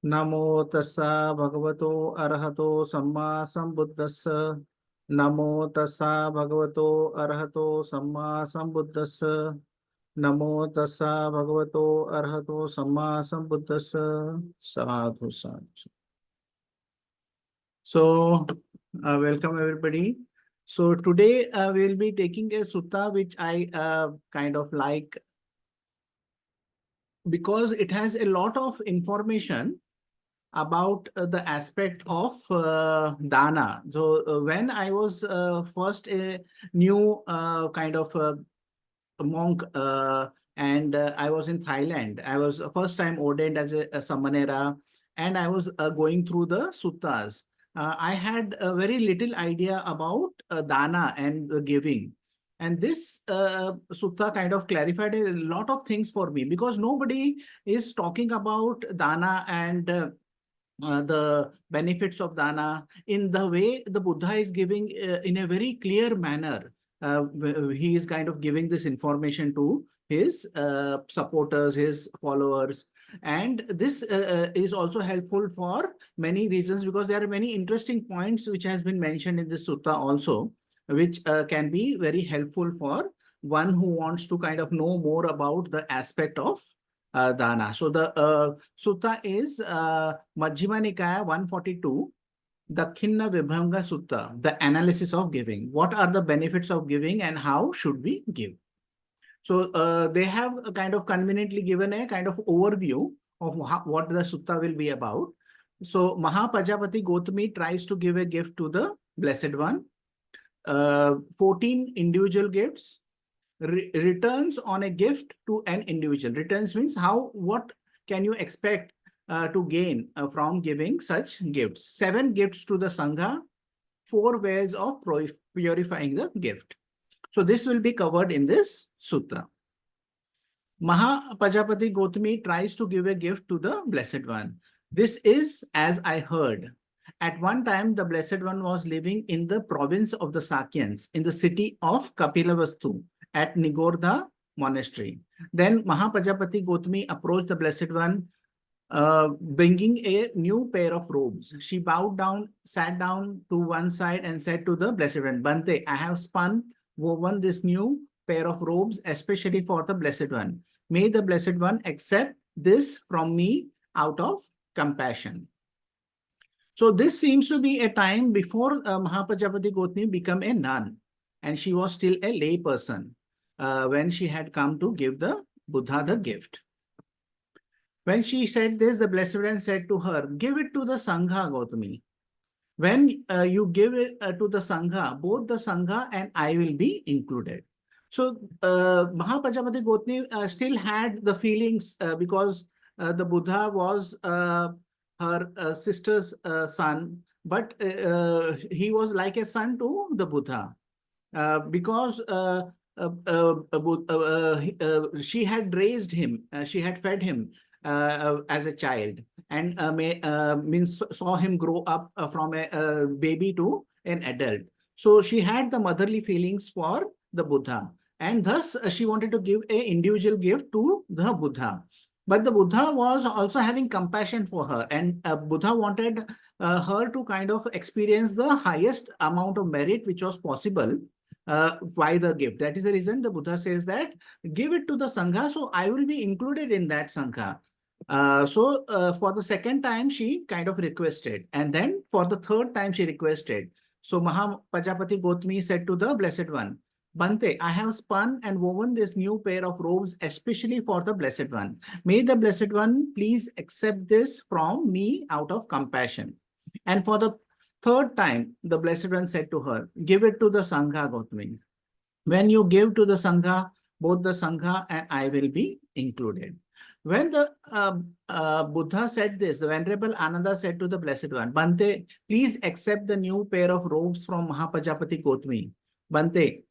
Namo tassa bhagavato arahato sammasambuddhassa. Namo tassa bhagavato arahato sammasambuddhassa. Namo tassa bhagavato arahato sammasambuddhassa. Sadhu sadhu. So, welcome everybody. So today we'll be taking a sutta which I kind of like because it has a lot of information about the aspect of dana. So when I was first a new kind of a monk and I was in Thailand. I was first time ordained as a Samanera, and I was going through the suttas. I had a very little idea about dana and giving. And this sutta kind of clarified a lot of things for me because nobody is talking about dana and the benefits of dana in the way the Buddha is giving in a very clear manner. He is kind of giving this information to his supporters, his followers. And this is also helpful for many reasons because there are many interesting points which has been mentioned in this sutta also, which can be very helpful for one who wants to kind of know more about the aspect of dana. So the sutta is Majjhima Nikaya 142, Dakkhiṇāvibhaṅga Sutta, the analysis of giving. What are the benefits of giving and how should we give? So they have a kind of conveniently given a kind of overview of what the sutta will be about. So Mahapajapati Gotami tries to give a gift to the Blessed One. 14 individual gifts. Returns on a gift to an individual. Returns means what can you expect to gain from giving such gifts. 7 gifts to the Sangha, 4 ways of purifying the gift. So this will be covered in this sutta. Mahapajapati Gotami tries to give a gift to the Blessed One. This is as I heard. At one time, the Blessed One was living in the province of the Sakyans, in the city of Kapilavastu, at Nigordha monastery. Then Mahapajapati Gotami approached the Blessed One, bringing a new pair of robes. She bowed down, sat down to one side and said to the Blessed One, Bhante, I have woven this new pair of robes, especially for the Blessed One. May the Blessed One accept this from me out of compassion. So this seems to be a time before Mahapajapati Gotami became a nun, and she was still a lay person when she had come to give the Buddha the gift. When she said this, the Blessed One said to her, give it to the Sangha, Gotami. When you give it to the Sangha, both the Sangha and I will be included. So Mahapajapati Gotami still had the feelings because the Buddha was her sister's son, but he was like a son to the Buddha because she had raised him, she had fed him as a child, and means saw him grow up from a baby to an adult. So she had the motherly feelings for the Buddha, and thus she wanted to give an individual gift to the Buddha. But the Buddha was also having compassion for her, and Buddha wanted her to kind of experience the highest amount of merit which was possible by the gift. That is the reason the Buddha says that give it to the Sangha, so I will be included in that Sangha. So for the second time, she kind of requested, and then for the third time, she requested. So Mahapajapati Gotami said to the Blessed One, Bhante, I have spun and woven this new pair of robes especially for the Blessed One. May the Blessed One please accept this from me out of compassion. And for the third time, the Blessed One said to her, give it to the Sangha, Gotami. When you give to the Sangha, both the Sangha and I will be included. When the Buddha said this, the Venerable Ananda said to the Blessed One, Bhante, please accept the new pair of robes from Mahapajapati Gotami. Bhante,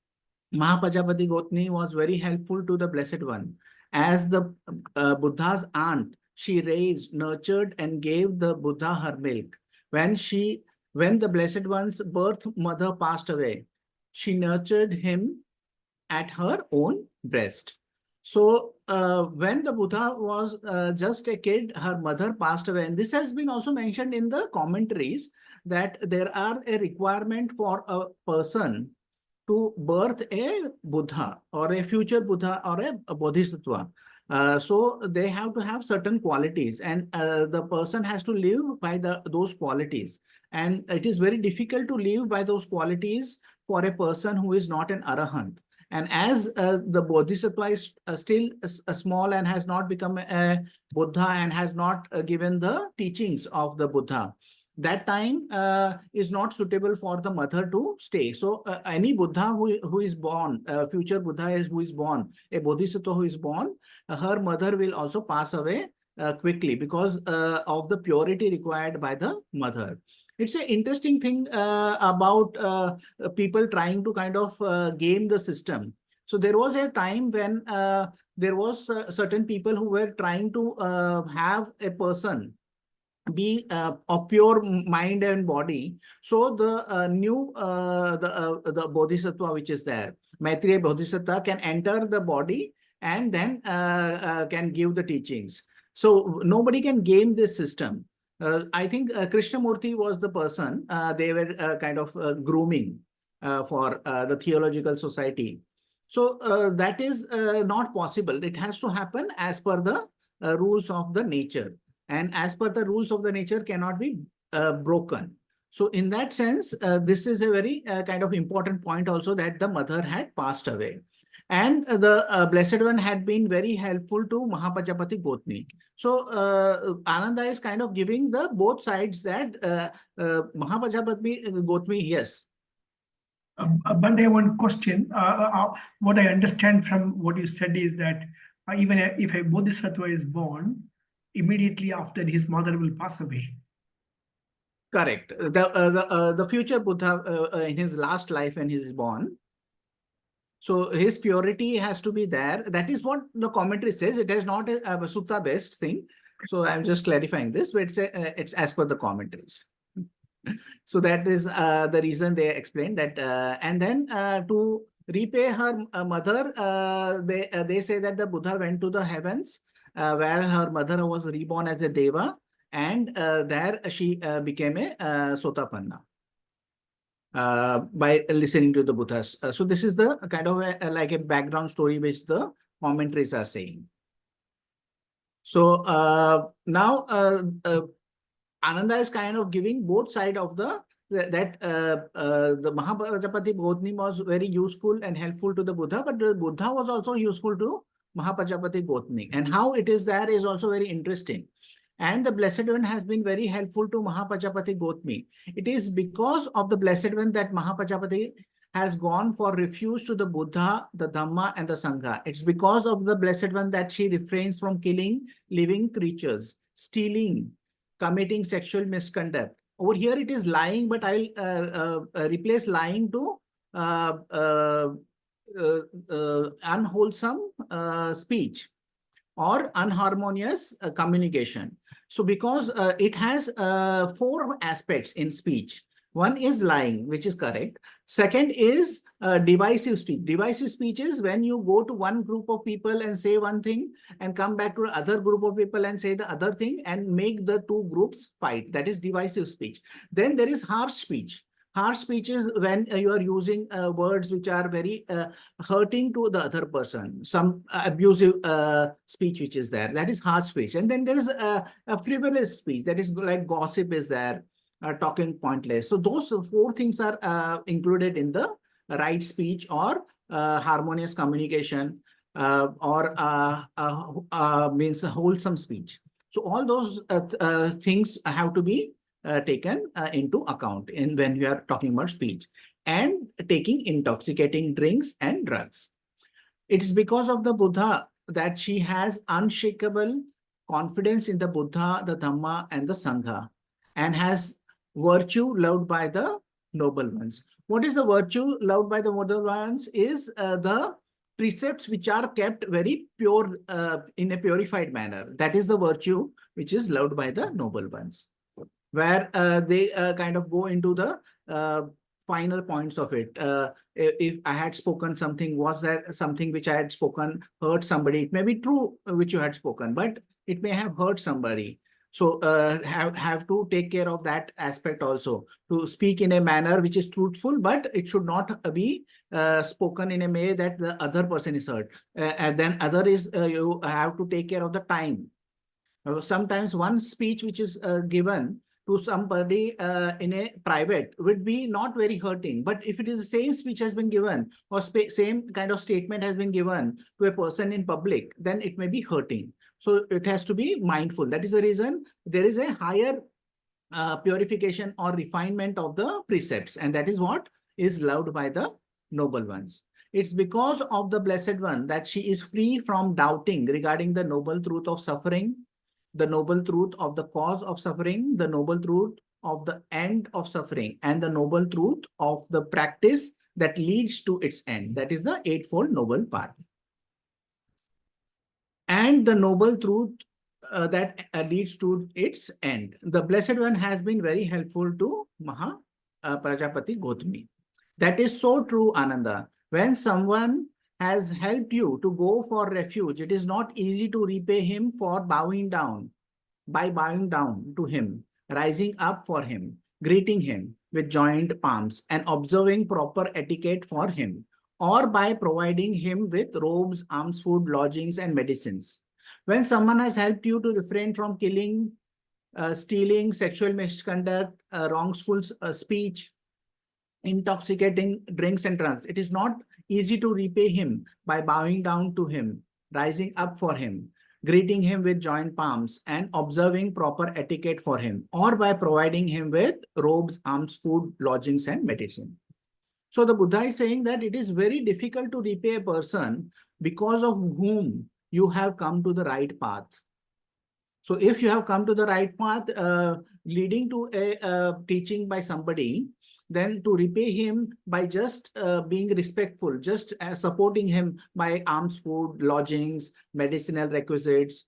Mahapajapati Gotami was very helpful to the Blessed One. As the Buddha's aunt, she raised, nurtured, and gave the Buddha her milk. When the Blessed One's birth mother passed away, she nurtured him at her own breast. So when the Buddha was just a kid, her mother passed away. And this has been also mentioned in the commentaries that there are a requirement for a person to birth a Buddha or a future Buddha or a Bodhisattva. So they have to have certain qualities, and the person has to live by those qualities. And it is very difficult to live by those qualities for a person who is not an Arahant. And as the Bodhisattva is still small and has not become a Buddha and has not given the teachings of the Buddha, that time is not suitable for the mother to stay. So any Buddha who is born, future Buddha who is born, a Bodhisattva who is born, her mother will also pass away quickly because of the purity required by the mother. It's an interesting thing about people trying to kind of game the system. So there was a time when there was certain people who were trying to have a person be of pure mind and body. So the the Bodhisattva which is there, Maitreya Bodhisattva, can enter the body and then can give the teachings. So nobody can game this system. I think Krishnamurti was the person they were kind of grooming for the Theological Society. So that is not possible. It has to happen as per the rules of the nature. And as per the rules of the nature cannot be broken. So in that sense, this is a very kind of important point also, that the mother had passed away. And the Blessed One had been very helpful to Mahapajapati Gotami. So Ananda is kind of giving the both sides, that Mahapajapati Gotami, yes. Bhante, one question. What I understand from what you said is that even if a Bodhisattva is born, immediately after his mother will pass away. Correct. The future Buddha in his last life when he is born. So his purity has to be there. That is what the commentary says. It is not a sutta based thing. So I'm just clarifying this, but it's as per the commentaries. So that is the reason they explained that. And then to repay her mother, they say that the Buddha went to the heavens, where her mother was reborn as a Deva, and there she became a Sotapanna by listening to the Buddhas. So this is the kind of like a background story which the commentaries are saying. So now Ananda is kind of giving both sides of the Mahapajapati Gotami was very useful and helpful to the Buddha, but the Buddha was also useful to Mahapajapati Gotami, and how it is there is also very interesting. And the Blessed One has been very helpful to Mahapajapati Gotami. It is because of the Blessed One that Mahapajapati has gone for refuge to the Buddha, the Dhamma and the Sangha. It's because of the Blessed One that she refrains from killing living creatures, stealing, committing sexual misconduct. Over here it is lying, but I'll replace lying to unwholesome speech or unharmonious communication. So because it has 4 aspects in speech. One is lying, which is correct. Second is divisive speech. Divisive speech is when you go to one group of people and say one thing and come back to another group of people and say the other thing and make the 2 groups fight. That is divisive speech. Then there is harsh speech. Harsh speech is when you are using words which are very hurting to the other person, some abusive speech which is there. That is harsh speech. And then there is a frivolous speech, that is like gossip is there, talking pointless. So those 4 things are included in the right speech or harmonious communication or means wholesome speech. So all those things have to be taken into account in when we are talking about speech. And taking intoxicating drinks and drugs. It is because of the Buddha that she has unshakable confidence in the Buddha, the Dhamma and the Sangha, and has virtue loved by the noble ones. What is the virtue loved by the noble ones? Is the precepts which are kept very pure in a purified manner. That is the virtue which is loved by the noble ones, where they kind of go into the final points of it. If I had spoken something, was there something which I had spoken hurt somebody? It may be true which you had spoken, but it may have hurt somebody. So have to take care of that aspect also, to speak in a manner which is truthful, but it should not be spoken in a way that the other person is hurt. And then other is you have to take care of the time. Sometimes one speech which is given to somebody in a private would be not very hurting. But if it is the same speech has been given, or same kind of statement has been given to a person in public, then it may be hurting. So it has to be mindful. That is the reason there is a higher purification or refinement of the precepts. And that is what is loved by the noble ones. It's because of the Blessed One that she is free from doubting regarding the noble truth of suffering, the noble truth of the cause of suffering, the noble truth of the end of suffering, and the noble truth of the practice that leads to its end. That is the Eightfold Noble Path. And the noble truth that leads to its end. The Blessed One has been very helpful to Mahapajapati Gotami. That is so true, Ananda. When someone has helped you to go for refuge, it is not easy to repay him for bowing down, by bowing down to him, rising up for him, greeting him with joined palms, and observing proper etiquette for him, or by providing him with robes, alms, food, lodgings, and medicines. When someone has helped you to refrain from killing, stealing, sexual misconduct, wrongful speech, intoxicating drinks and drugs, it is not easy to repay him by bowing down to him, rising up for him, greeting him with joined palms, and observing proper etiquette for him, or by providing him with robes, alms, food, lodgings, and medicine. So the Buddha is saying that it is very difficult to repay a person because of whom you have come to the right path. So if you have come to the right path, leading to a teaching by somebody, then to repay him by just being respectful, just supporting him by alms, food, lodgings, medicinal requisites,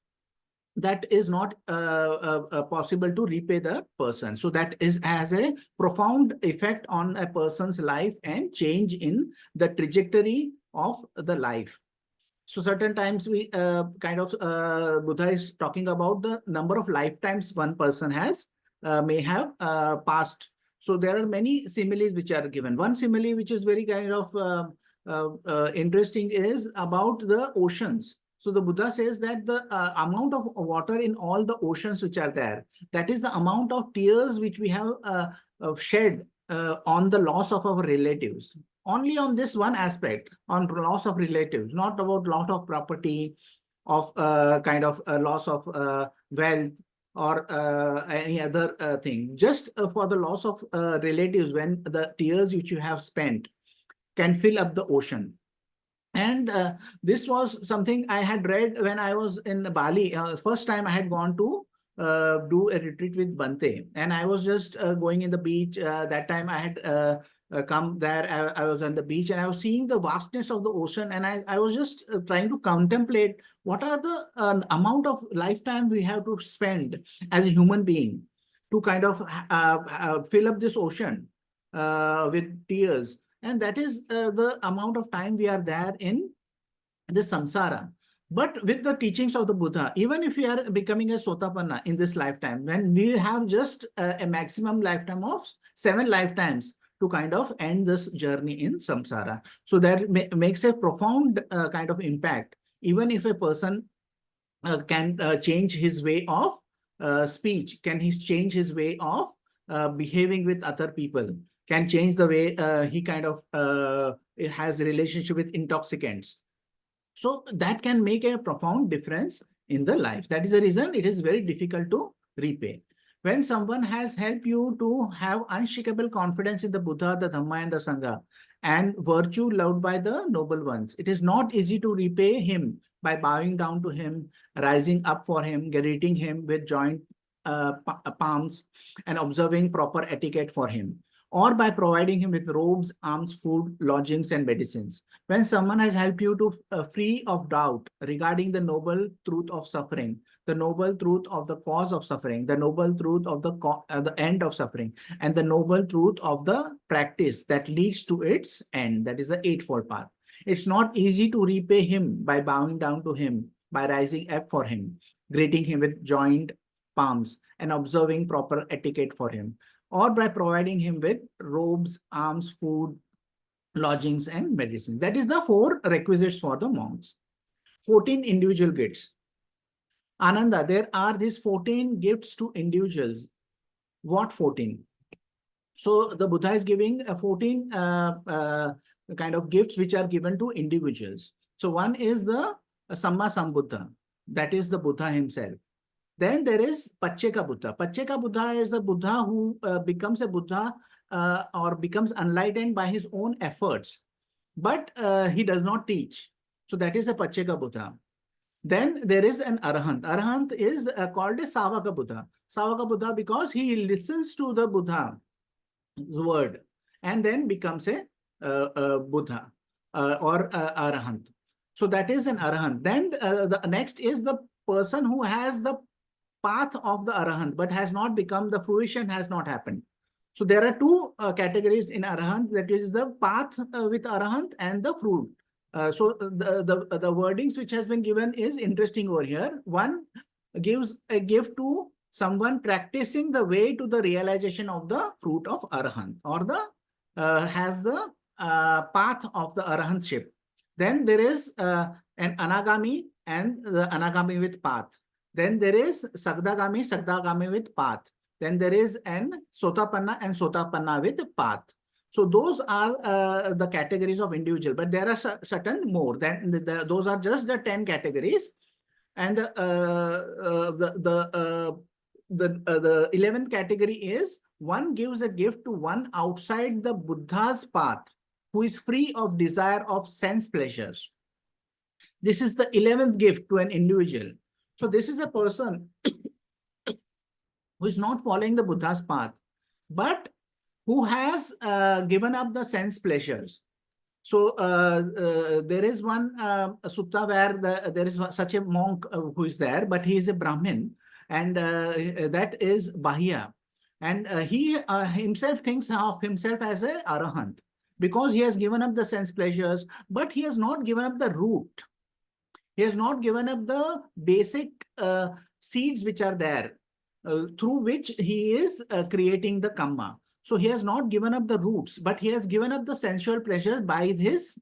that is not possible to repay the person. So that has a profound effect on a person's life and change in the trajectory of the life. So certain times we Buddha is talking about the number of lifetimes one person has may have passed. So there are many similes which are given. One simile which is very kind of interesting is about the oceans. So the Buddha says that the amount of water in all the oceans which are there, that is the amount of tears which we have shed on the loss of our relatives. Only on this one aspect, on loss of relatives, not about loss of property, of kind of loss of wealth, or any other thing. Just for the loss of relatives, when the tears which you have spent can fill up the ocean. And this was something I had read when I was in Bali. First time I had gone to do a retreat with Bhante, and I was just going in the beach. That time I had come there. I was on the beach and I was seeing the vastness of the ocean, and I was just trying to contemplate what are the amount of lifetime we have to spend as a human being to kind of fill up this ocean with tears. And that is the amount of time we are there in this samsara. But with the teachings of the Buddha, even if we are becoming a Sotapanna in this lifetime, when we have just a maximum lifetime of 7 lifetimes to kind of end this journey in samsara. So that makes a profound kind of impact. Even if a person can change his way of speech, can he change his way of behaving with other people, can change the way he kind of has a relationship with intoxicants. So that can make a profound difference in the life. That is the reason it is very difficult to repay. When someone has helped you to have unshakable confidence in the Buddha, the Dhamma, and the Sangha, and virtue loved by the noble ones, it is not easy to repay him by bowing down to him, rising up for him, greeting him with joint palms, and observing proper etiquette for him, or by providing him with robes, arms, food, lodgings, and medicines. When someone has helped you to free of doubt regarding the noble truth of suffering, the noble truth of the cause of suffering, the noble truth of the end of suffering, and the noble truth of the practice that leads to its end, that is the Eightfold Path. It's not easy to repay him by bowing down to him, by rising up for him, greeting him with joined palms, and observing proper etiquette for him, or by providing him with robes, arms, food, lodgings, and medicine. That is the 4 requisites for the monks. 14 individual gifts. Ananda, there are these 14 gifts to individuals. What 14? So the Buddha is giving 14 kind of gifts which are given to individuals. So one is the Sammasambuddha, that is the Buddha himself. Then there is Pacekka Buddha. Pacekka Buddha is a Buddha who becomes a Buddha or becomes enlightened by his own efforts, but he does not teach. So that is a Pacekka Buddha. Then there is an Arahant. Arahant is called a Savaka Buddha. Savaka Buddha because he listens to the Buddha's word and then becomes a Buddha or Arahant. So that is an Arahant. Then the next is the person who has the path of the Arahant, but has not become, the fruition has not happened. So there are 2 categories in Arahant, that is the path with Arahant and the fruit. So the wordings which has been given is interesting over here. One gives a gift to someone practicing the way to the realization of the fruit of Arahant, or the has the path of the arahantship. Then there is an Anagami and the Anagami with path. Then there is Sakadagami, Sakadagami with path. Then there is an Sotapanna and Sotapanna with path. So those are the categories of individual, but there are certain more. Those are just the 10 categories. And the 11th category is one gives a gift to one outside the Buddha's path, who is free of desire of sense pleasures. This is the 11th gift to an individual. So this is a person who is not following the Buddha's path, but who has given up the sense pleasures. So there is one sutta where there is such a monk who is there, but he is a Brahmin, and that is Bahya. And he himself thinks of himself as an Arahant because he has given up the sense pleasures, but he has not given up the root. He has not given up the basic seeds which are there through which he is creating the kamma. So he has not given up the roots, but he has given up the sensual pleasure by his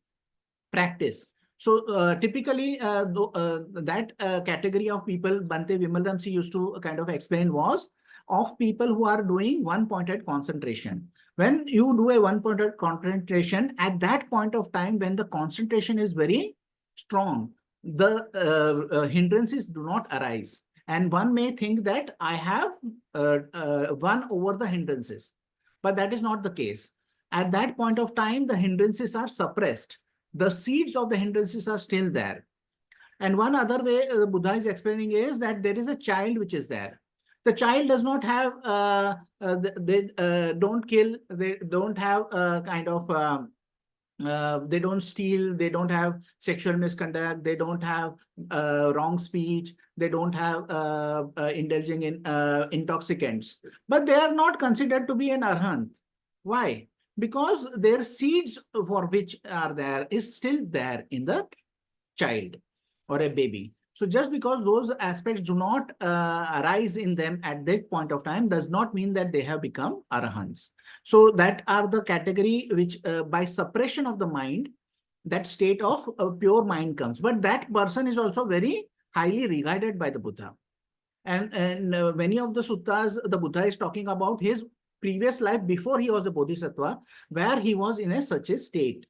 practice. So typically that category of people Bhante Vimaldamsi used to kind of explain was of people who are doing one-pointed concentration. When you do a one-pointed concentration, at that point of time when the concentration is very strong, the hindrances do not arise. And one may think that I have won over the hindrances. But that is not the case. At that point of time, the hindrances are suppressed. The seeds of the hindrances are still there. And one other way the Buddha is explaining is that there is a child which is there. The child does not have, they don't kill, they don't have kind of, they don't steal, they don't have sexual misconduct, they don't have wrong speech, they don't have indulging in intoxicants, but they are not considered to be an arahant. Why? Because their seeds for which are there is still there in the child or a baby. So just because those aspects do not arise in them at that point of time does not mean that they have become arahants. So that are the category which by suppression of the mind, that state of pure mind comes. But that person is also very highly regarded by the Buddha. And many of the suttas, the Buddha is talking about his previous life before he was a bodhisattva, where he was in such a state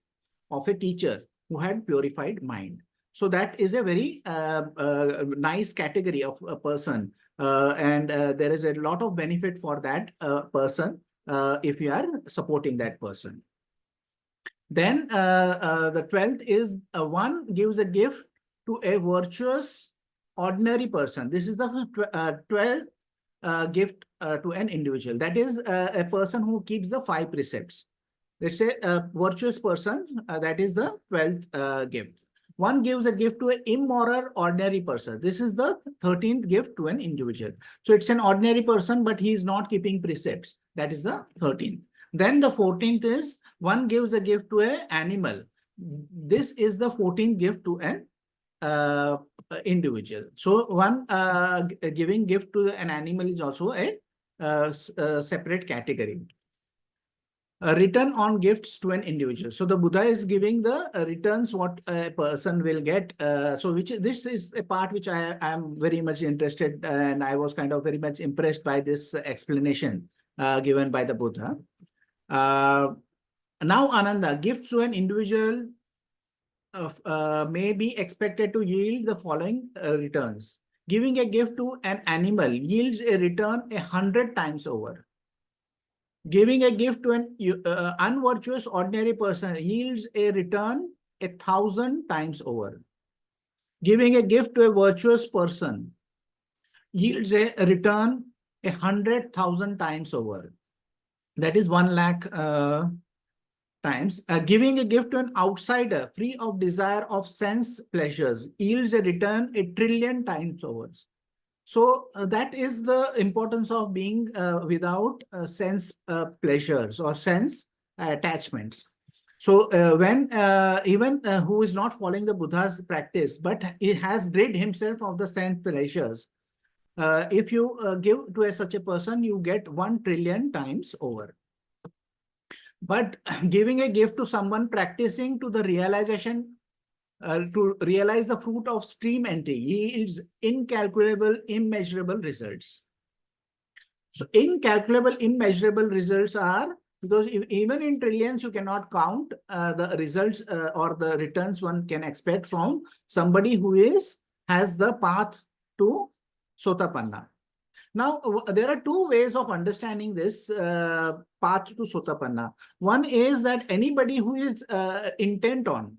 of a teacher who had purified mind. So that is a very nice category of a person. And there is a lot of benefit for that person if you are supporting that person. Then the 12th is one gives a gift to a virtuous ordinary person. This is the 12th gift to an individual. That is a person who keeps the 5 precepts. Let's say a virtuous person, that is the 12th gift. One gives a gift to an immoral ordinary person. This is the 13th gift to an individual. So it's an ordinary person, but he is not keeping precepts. That is the 13th. Then the 14th is one gives a gift to an animal. This is the 14th gift to an individual. So one giving gift to an animal is also a separate category. A return on gifts to an individual. So the Buddha is giving the returns what a person will get. This is a part which I am very much interested, and I was kind of very much impressed by this explanation given by the Buddha. Now, Ananda, gifts to an individual may be expected to yield the following returns. Giving a gift to an animal yields a return 100 times over. Giving a gift to an unvirtuous ordinary person yields a return 1,000 times over. Giving a gift to a virtuous person yields a return 100,000 times over. That is 1 lakh times. Giving a gift to an outsider free of desire of sense pleasures yields a return 1,000,000,000,000 times over. So that is the importance of being without sense pleasures or sense attachments. So when even who is not following the Buddha's practice, but he has rid himself of the sense pleasures, if you give to such a person, you get 1,000,000,000,000 times over. But giving a gift to someone practicing to the realization, to realize the fruit of stream entry yields incalculable, immeasurable results. So incalculable, immeasurable results are, because even in trillions, you cannot count the results or the returns one can expect from somebody who has the path to Sotapanna. Now, there are 2 ways of understanding this path to Sotapanna. One is that anybody who is intent on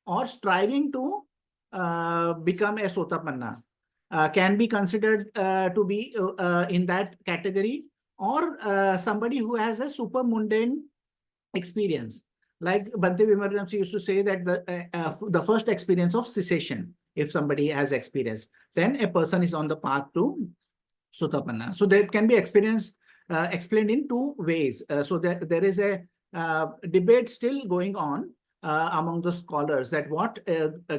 or striving to become a Sotapanna can be considered to be in that category, or somebody who has a super mundane experience. Like Bhante Dhammagavesi used to say that the first experience of cessation, if somebody has experience, then a person is on the path to Sotapanna. So that can be experienced, explained in 2 ways. So there is a debate still going on among the scholars that what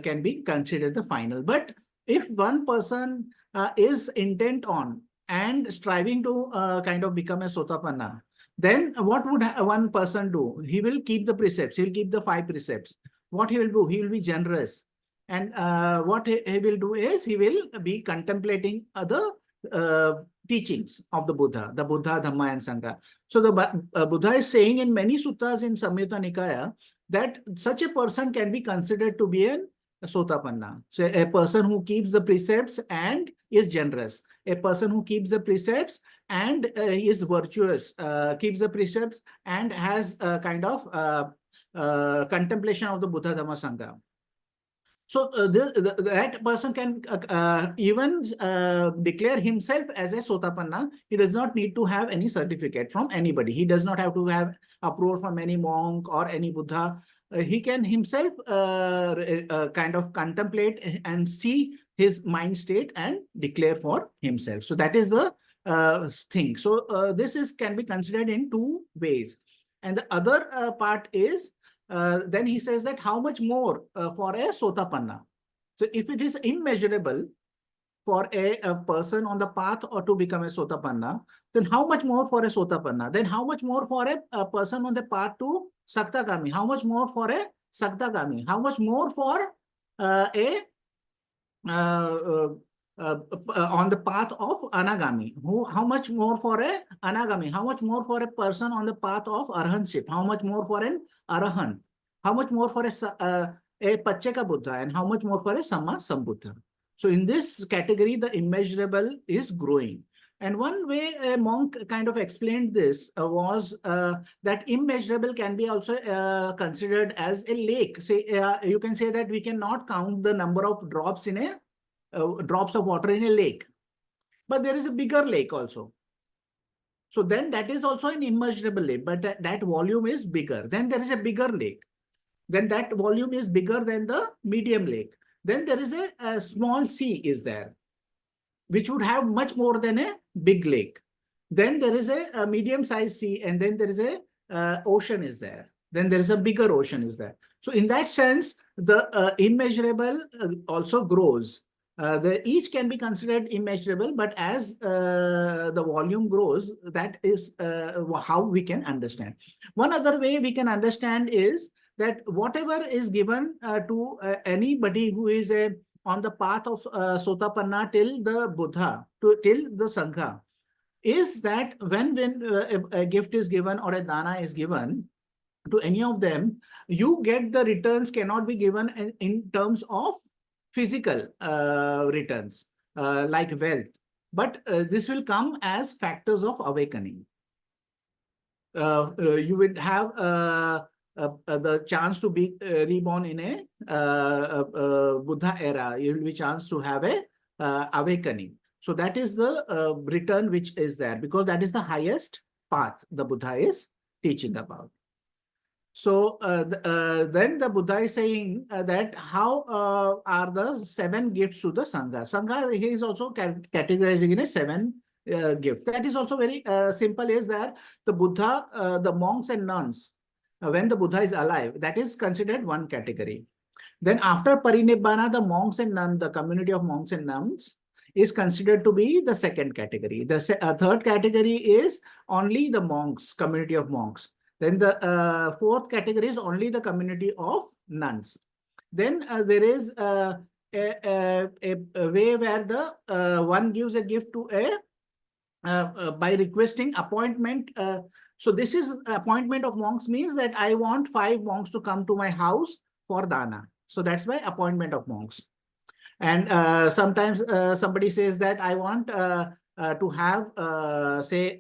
can be considered the final. But if one person is intent on and striving to kind of become a Sotapanna, then what would one person do? He will keep the precepts. He will keep the 5 precepts. What he will do? He will be generous. And what he will do is he will be contemplating other teachings of the Buddha, Dhamma and Sangha. So the Buddha is saying in many suttas in Samyutta Nikaya that such a person can be considered to be a Sotapanna. So a person who keeps the precepts and is generous. A person who keeps the precepts and is virtuous, keeps the precepts and has a kind of contemplation of the Buddha, Dhamma, Sangha. So that person can even declare himself as a Sotapanna. He does not need to have any certificate from anybody. He does not have to have approval from any monk or any Buddha. He can himself kind of contemplate and see his mind state and declare for himself. So that is the thing. So this can be considered in 2 ways. And the other part is, then he says that how much more for a Sotapanna. So if it is immeasurable for a person on the path or to become a Sotapanna, then how much more for a Sotapanna? Then how much more for a person on the path to Sakadagami? How much more for a Sakadagami? How much more for on the path of Anagami? How much more for a Anagami? How much more for a person on the path of arahantship? How much more for an arahant? How much more for a Pacekka Buddha? And how much more for a Sammasambuddha? So in this category, the immeasurable is growing. And one way a monk kind of explained this was that immeasurable can be also considered as a lake. Say, you can say that we cannot count the number of drops in a drops of water in a lake. but there is a bigger lake also. So then that is also an immeasurable lake, but that volume is bigger. Then there is a bigger lake. Then that volume is bigger than the medium lake. Then there is a small sea is there, which would have much more than a big lake. Then there is a medium-sized sea, and then there is a ocean is there. Then there is a bigger ocean is there. So in that sense, the immeasurable also grows. Each can be considered immeasurable, but as the volume grows, that is how we can understand. One other way we can understand is that whatever is given to anybody who is on the path of Sotapanna till the Buddha, till the Sangha, is that when a gift is given or a dana is given to any of them, you get the returns cannot be given in terms of physical returns like wealth, but this will come as factors of awakening. You would have the chance to be reborn in a Buddha era. You will be chance to have a awakening. So that is the return which is there, because that is the highest path the Buddha is teaching about. So then the Buddha is saying that how are the 7 gifts to the Sangha. Sangha, he is also categorizing in a 7 gift. That is also very simple, is that the Buddha, the monks and nuns, when the Buddha is alive, that is considered one category. Then after Parinibbana, the monks and nuns, the community of monks and nuns, is considered to be the second category. The third category is only the monks, community of monks. Then the fourth category is only the community of nuns. Then there is a way where the one gives a gift to by requesting appointment. So this is appointment of monks, means that I want 5 monks to come to my house for dana. So that's why appointment of monks. And sometimes somebody says that I want to have, say,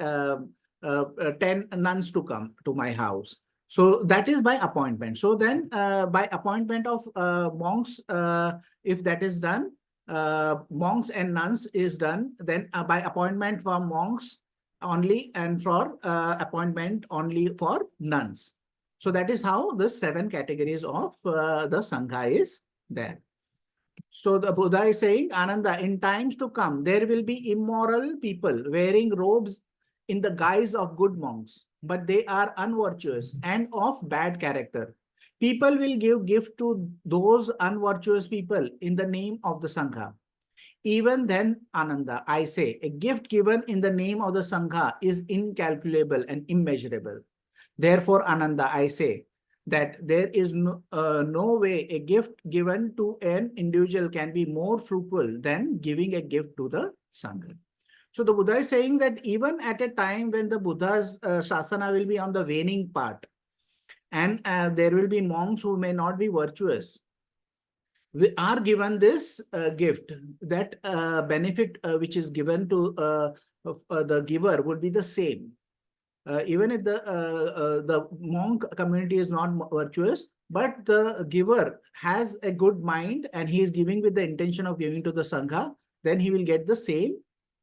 10 nuns to come to my house. So that is by appointment. So then by appointment of monks, if that is done, monks and nuns is done, then by appointment for monks only, and for appointment only for nuns. So that is how the 7 categories of the Sangha is there. So the Buddha is saying, Ananda, in times to come, there will be immoral people wearing robes in the guise of good monks, but they are unvirtuous and of bad character. People will give gift to those unvirtuous people in the name of the Sangha. Even then, Ananda, I say, a gift given in the name of the Sangha is incalculable and immeasurable. Therefore, Ananda, I say that there is no way a gift given to an individual can be more fruitful than giving a gift to the Sangha. So the Buddha is saying that even at a time when the Buddha's Sasana will be on the waning part, and there will be monks who may not be virtuous, we are given this gift, that benefit which is given to the giver would be the same. Even if the monk community is not virtuous, but the giver has a good mind and he is giving with the intention of giving to the Sangha, then he will get the same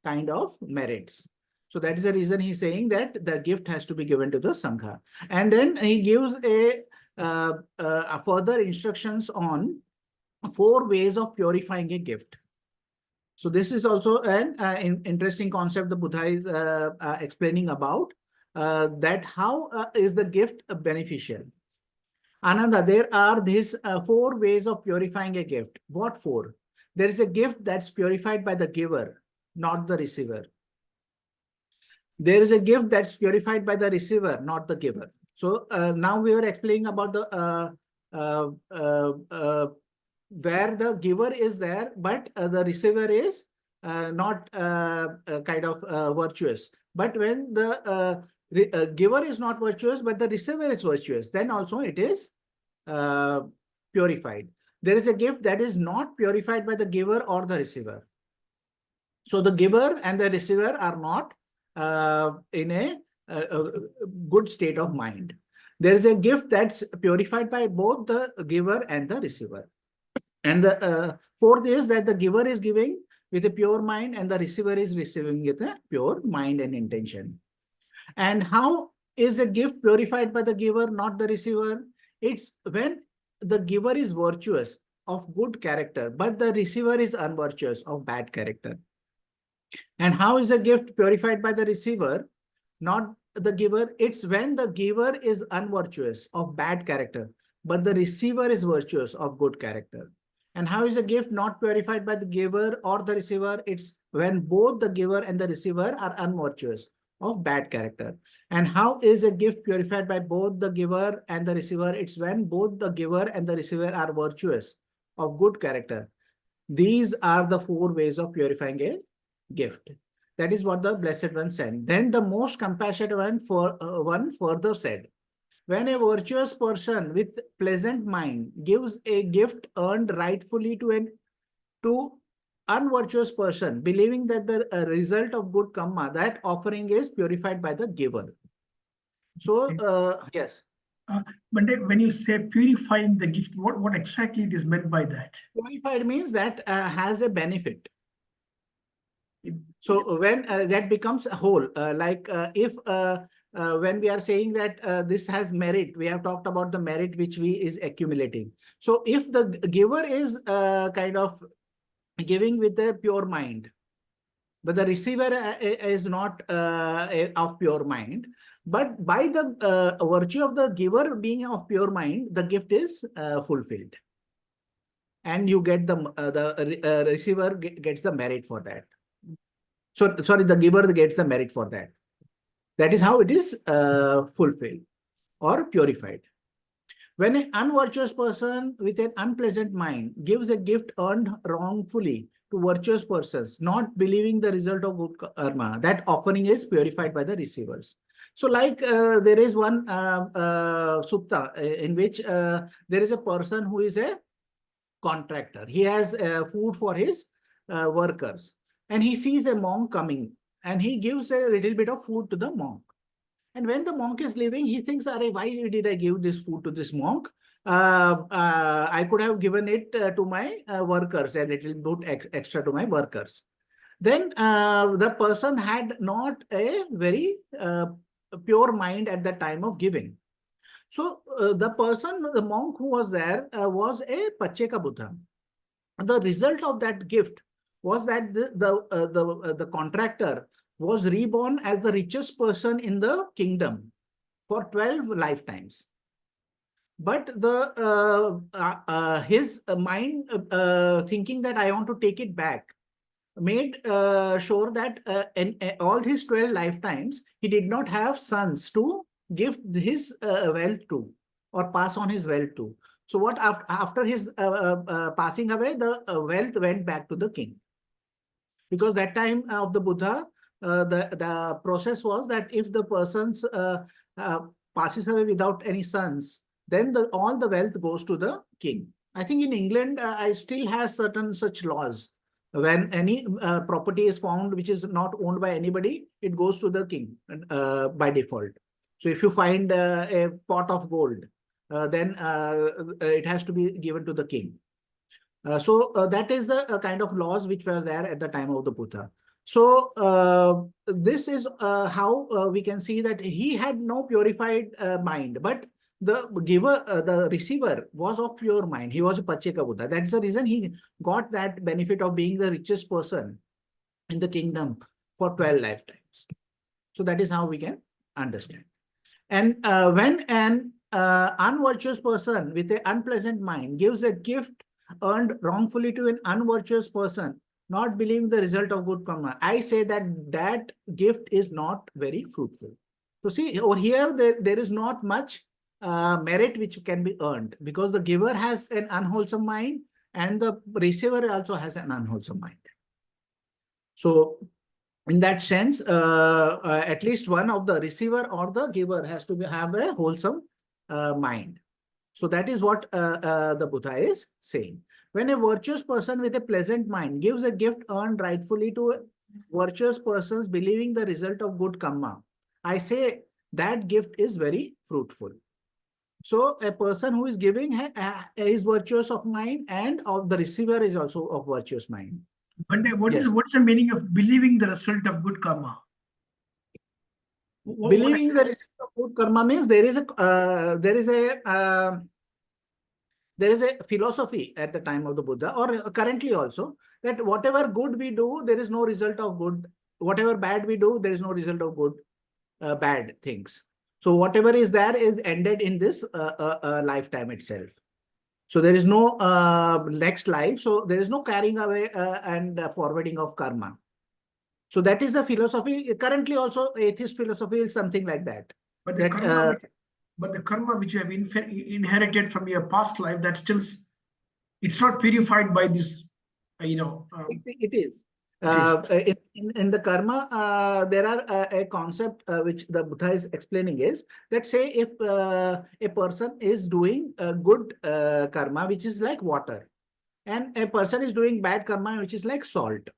kind of merits. So that is the reason he's saying that the gift has to be given to the Sangha. And then he gives a further instructions on 4 ways of purifying a gift. So this is also an interesting concept the Buddha is explaining about, that how is the gift beneficial. Ananda, there are these 4 ways of purifying a gift. What 4? There is a gift that's purified by the giver, not the receiver. There is a gift that's purified by the receiver, not the giver. So now we are explaining about the where the giver is there, but the receiver is not kind of virtuous. But when the giver is not virtuous, but the receiver is virtuous, then also it is purified. There is a gift that is not purified by the giver or the receiver. So the giver and the receiver are not in a good state of mind. There is a gift that's purified by both the giver and the receiver. And the 4th is that the giver is giving with a pure mind, and the receiver is receiving with a pure mind and intention. And how is a gift purified by the giver, not the receiver? It's when the giver is virtuous of good character, but the receiver is unvirtuous of bad character. And how is a gift purified by the receiver, not the giver? It's when the giver is unvirtuous of bad character, but the receiver is virtuous of good character. And how is a gift not purified by the giver or the receiver? It's when both the giver and the receiver are unvirtuous of bad character. And how is a gift purified by both the giver and the receiver? It's when both the giver and the receiver are virtuous of good character. These are the 4 ways of purifying a gift. That is what the Blessed One said. Then the most compassionate one further said, when a virtuous person with pleasant mind gives a gift earned rightfully to unvirtuous person, believing that the result of good karma, that offering is purified by the giver. So, yes. But when you say purifying the gift, what exactly it is meant by that? Purified means that has a benefit. So when that becomes a whole, if when we are saying that this has merit, we have talked about the merit which is accumulating. So if the giver is kind of giving with a pure mind, but the receiver is not of pure mind, but by the virtue of the giver being of pure mind, the gift is fulfilled. And you get the receiver gets the merit for that. So, sorry, the giver gets the merit for that. That is how it is fulfilled or purified. When an unvirtuous person with an unpleasant mind gives a gift earned wrongfully to virtuous persons, not believing the result of good karma, that offering is purified by the receivers. So like there is one sutta in which there is a person who is a contractor. He has food for his workers. And he sees a monk coming and he gives a little bit of food to the monk. And when the monk is leaving, he thinks, why did I give this food to this monk? I could have given it to my workers, a little bit extra to my workers. Then the person had not a very pure mind at the time of giving. So the monk who was there was a Pacekka Buddha. The result of that gift was that the contractor was reborn as the richest person in the kingdom for 12 lifetimes. But his mind thinking that I want to take it back made sure that in all his 12 lifetimes, he did not have sons to give his wealth to or pass on his wealth to. So what after his passing away, the wealth went back to the king. Because that time of the Buddha, the process was that if the person's passes away without any sons, then all the wealth goes to the king. I think in England, I still have certain such laws. When any property is found which is not owned by anybody, it goes to the king by default. So if you find a pot of gold, then it has to be given to the king. So that is the kind of laws which were there at the time of the Buddha. So this is how we can see that he had no purified mind, but the giver, the receiver was of pure mind. He was a Pacekka Buddha. That's the reason he got that benefit of being the richest person in the kingdom for 12 lifetimes. So that is how we can understand. And when an unvirtuous person with an unpleasant mind gives a gift earned wrongfully to an unvirtuous person, not believing the result of good karma, I say that that gift is not very fruitful. So see, over here, there is not much merit which can be earned because the giver has an unwholesome mind and the receiver also has an unwholesome mind. So in that sense, at least one of the receiver or the giver has to have a wholesome mind. So that is what the Buddha is saying. When a virtuous person with a pleasant mind gives a gift earned rightfully to virtuous persons believing the result of good karma, I say that gift is very fruitful. So a person who is giving is virtuous of mind and of the receiver is also of virtuous mind. Bhante, Yes. what's the meaning of believing the result of good karma? What Believing the result of good karma means there is a philosophy at the time of the Buddha, or currently also, that whatever good we do, there is no result of good. Whatever bad we do, there is no result of good, bad things. So whatever is there is ended in this lifetime itself. So there is no next life. So there is no carrying away and forwarding of karma. So that is the philosophy. Currently also atheist philosophy is something like that. But the karma, the karma which you have inherited from your past life, that still, it's not purified by this, it is. In the karma, there are a concept which the Buddha is explaining is that, say, if a person is doing good karma, which is like water, and a person is doing bad karma, which is like salt.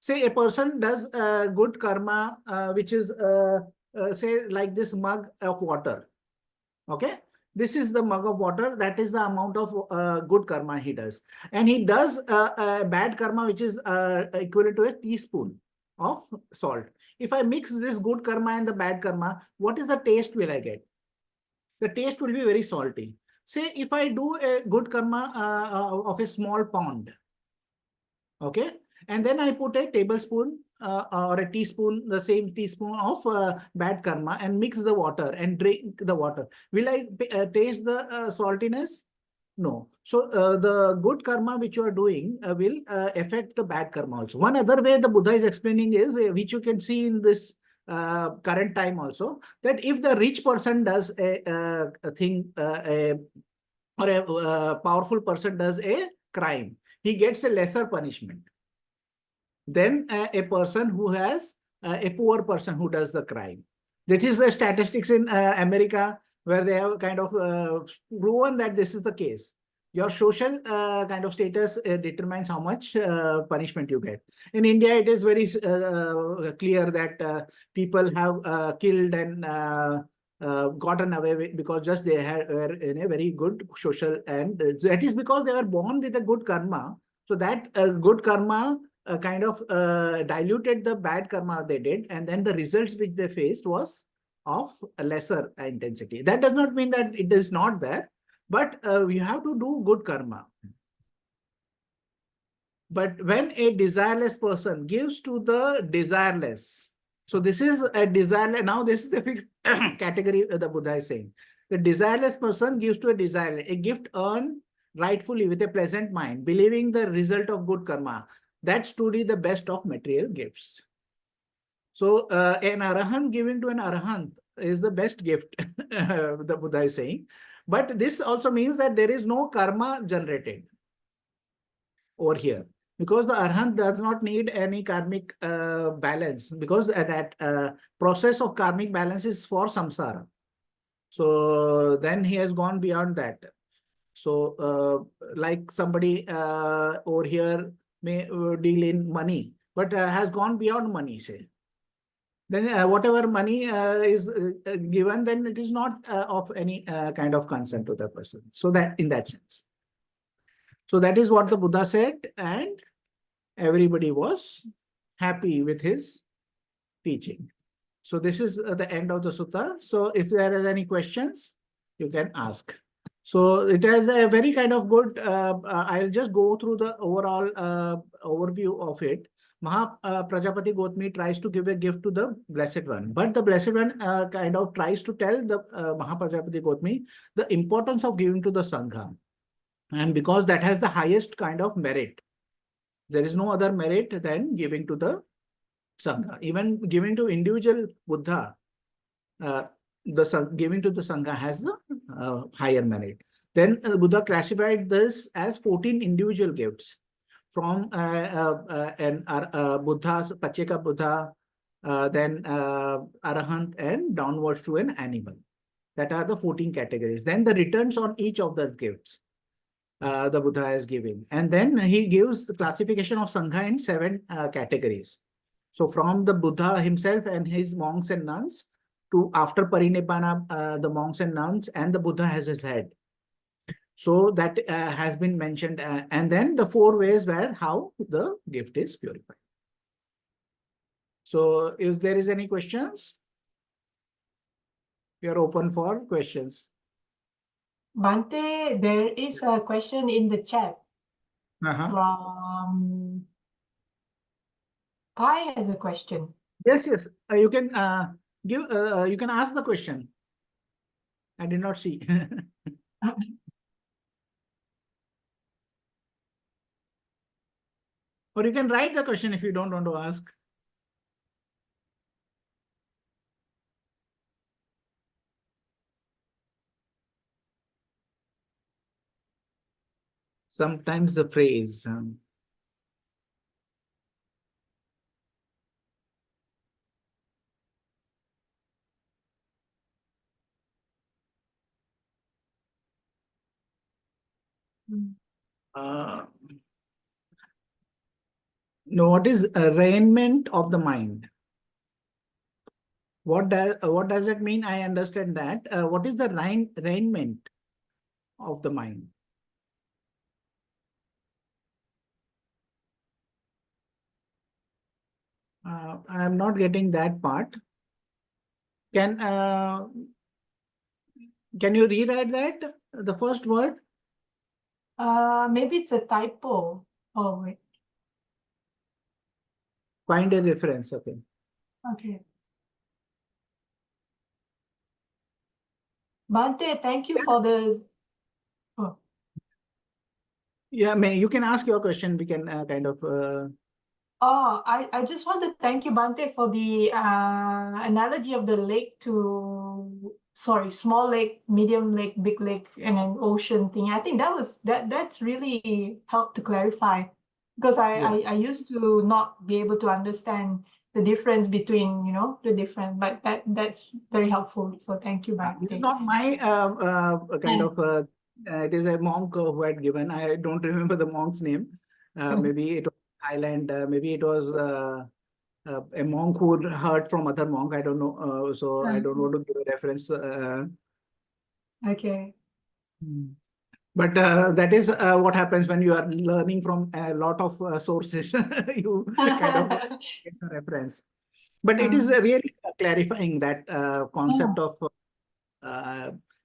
Say a person does good karma, which is say like this mug of water. Okay, this is the mug of water. That is the amount of good karma he does, and he does bad karma, which is equivalent to a teaspoon of salt. If I mix this good karma and the bad karma, what is the taste will I get? The taste will be very salty. Say if I do a good karma of a small pond, okay, and then I put a tablespoon or a teaspoon, the same teaspoon of bad karma, and mix the water and drink the water. Will I taste the saltiness? No. So the good karma which you are doing will affect the bad karma also. One other way the Buddha is explaining is, which you can see in this current time also, that if the rich person does a thing, or a powerful person does a crime, he gets a lesser punishment than a person who has a poor person who does the crime. That is the statistics in America, where they have kind of proven that this is the case. Your social kind of status determines how much punishment you get. In India, it is very clear that people have killed and gotten away with, because just they were in a very good social, and that is because they were born with a good karma. So that good karma kind of diluted the bad karma they did, and then the results which they faced was of a lesser intensity. That does not mean that it is not there, but you have to do good karma. But when a desireless person gives to the desireless, so this is a desireless, now this is a fixed category the Buddha is saying. The desireless person gives to a desireless, a gift earned rightfully with a pleasant mind, believing the result of good karma. That's truly the best of material gifts. So an arahant giving to an arahant is the best gift, the Buddha is saying. But this also means that there is no karma generated over here, because the arahant does not need any karmic balance, because that process of karmic balance is for samsara. So then he has gone beyond that. So like somebody over here may deal in money, but has gone beyond money, say. Then whatever money is given, then it is not of any kind of concern to the person. So that in that sense. So that is what the Buddha said, and everybody was happy with his teaching. So this is the end of the sutta. So if there are any questions, you can ask. So it has a very kind of good, I'll just go through the overall overview of it. Mahapajapati Gotami tries to give a gift to the Blessed One, but the Blessed One kind of tries to tell the Mahapajapati Gotami the importance of giving to the Sangha. And because that has the highest kind of merit, there is no other merit than giving to the Sangha. Even giving to individual Buddha, giving to the Sangha has the higher merit. Then Buddha classified this as 14 individual gifts from Buddha's Pacekka Buddha, then Arahant, and downwards to an animal. That are the 14 categories. Then the returns on each of the gifts the Buddha is giving. And then he gives the classification of Sangha in 7 categories. So from the Buddha himself and his monks and nuns, to after Parinibbana, the monks and nuns, and the Buddha has his head. So that has been mentioned. And then the 4 ways where how the gift is purified. So if there is any questions, we are open for questions. Bhante, there is a question in the chat Uh-huh. from Pai has a question. Yes, yes. You can you can ask the question. I did not see. Or you can write the question if you don't want to ask. Sometimes the phrase. No, what is arraignment of the mind? What does it mean? I understand that. What is the arraignment of the mind? I am not getting that part. Can you rewrite that? The first word? Maybe it's a typo. Oh, wait. Find a reference. Okay. Okay. Bhante, thank you for the. Oh. Yeah, you can ask your question. We can kind of. Oh, I just want to thank you, Bhante, for the analogy of the lake to, sorry, small lake, medium lake, big lake, and an ocean thing. I think that's really helped to clarify, because I used to not be able to understand the difference between, the different, but that's very helpful. So thank you, This is Bhante. not my kind of. It is a monk who had given. I don't remember the monk's name. Maybe it was Thailand. Maybe it was a monk who heard from other monk. I don't know. So I don't want to give a reference. Okay. But that is what happens when you are learning from a lot of sources. You kind of get a reference. But it is really clarifying that concept of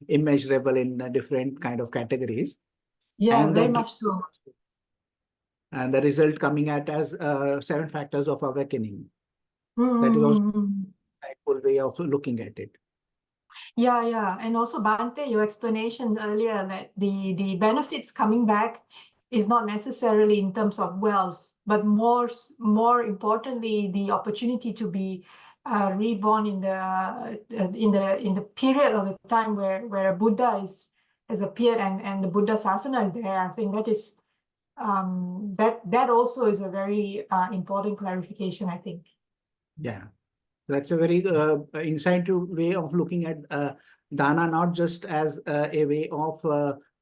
immeasurable in different kind of categories. Yeah, And very that much so. and the result coming at as 7 factors of awakening. That is also a insightful way of looking at it. Yeah. And also, Bhante, your explanation earlier that the benefits coming back is not necessarily in terms of wealth, but more importantly, the opportunity to be reborn in the period of the time where a Buddha has appeared and the Buddha Sasana is there. I think that is that also is a very important clarification, I think. Yeah. That's a very insightful way of looking at dana, not just as a way of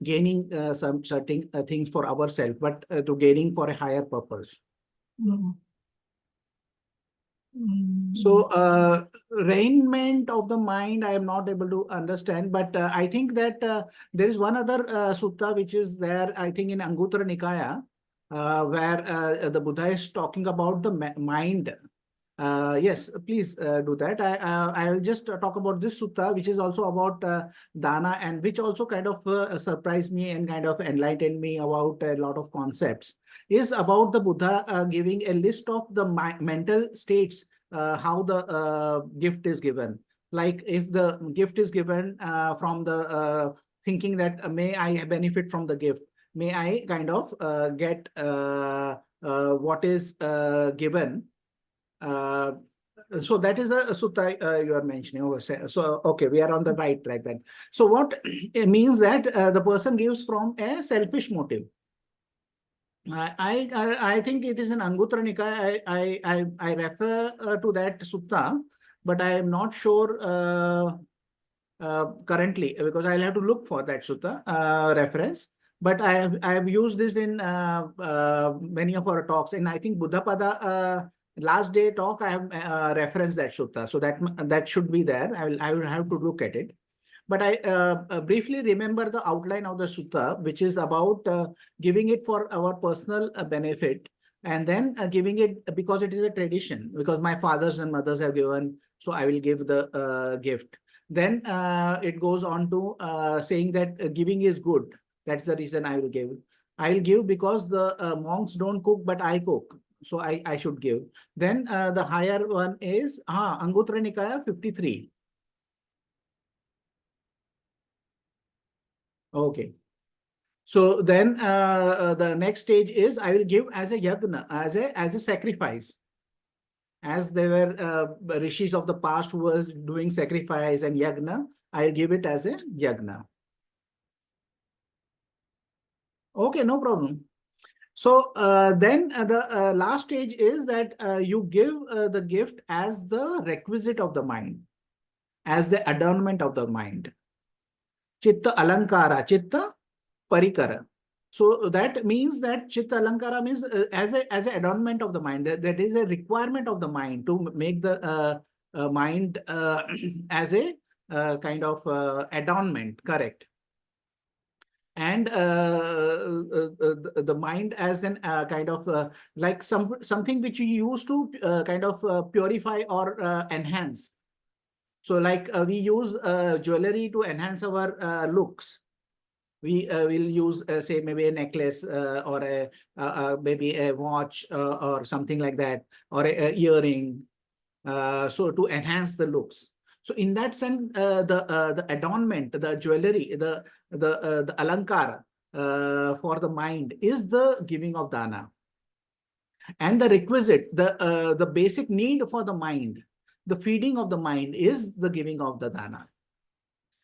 gaining some certain things for ourselves, but to gaining for a higher purpose. So arraignment of the mind, I am not able to understand, but I think that there is one other sutta which is there, I think in Anguttara Nikaya, where the Buddha is talking about the mind. Yes, please do that. I will just talk about this sutta, which is also about dana, and which also kind of surprised me and kind of enlightened me about a lot of concepts. Is about the Buddha giving a list of the mental states, how the gift is given. Like if the gift is given from the thinking that may I benefit from the gift, may I kind of get what is given. So that is the sutta you are mentioning. So okay, we are on the right track then. So what it means that the person gives from a selfish motive. I think it is in Anguttara Nikaya. I refer to that sutta, but I am not sure currently, because I'll have to look for that sutta reference. But I have used this in many of our talks, and I think Buddhapada last day talk I have referenced that sutta, so that should be there. I will have to look at it. but I briefly remember the outline of the sutta, which is about giving it for our personal benefit, and then giving it because it is a tradition, because my fathers and mothers have given, so I will give the gift. Then it goes on to saying that giving is good. That's the reason I will give. I will give because the monks don't cook, but I cook. So I should give. Then the higher one is Anguttara Nikaya 53. Okay. So then the next stage is I will give as a yagna, as a sacrifice. As there were rishis of the past who was doing sacrifice and yagna, I'll give it as a yagna. Okay, no problem. So then the last stage is that you give the gift as the requisite of the mind, as the adornment of the mind. Chitta alankara, chitta parikara. So that means that chitta alankara means as an adornment of the mind. That is a requirement of the mind to make the mind as a kind of adornment, correct? And the mind as an kind of like something which we use to kind of purify or enhance. So like we use jewelry to enhance our looks. We will use say maybe a necklace or maybe a watch or something like that, or a earring, so to enhance the looks. So in that sense, the adornment, the jewelry, the alankara for the mind is the giving of dana. And the requisite, the basic need for the mind, the feeding of the mind is the giving of the dana.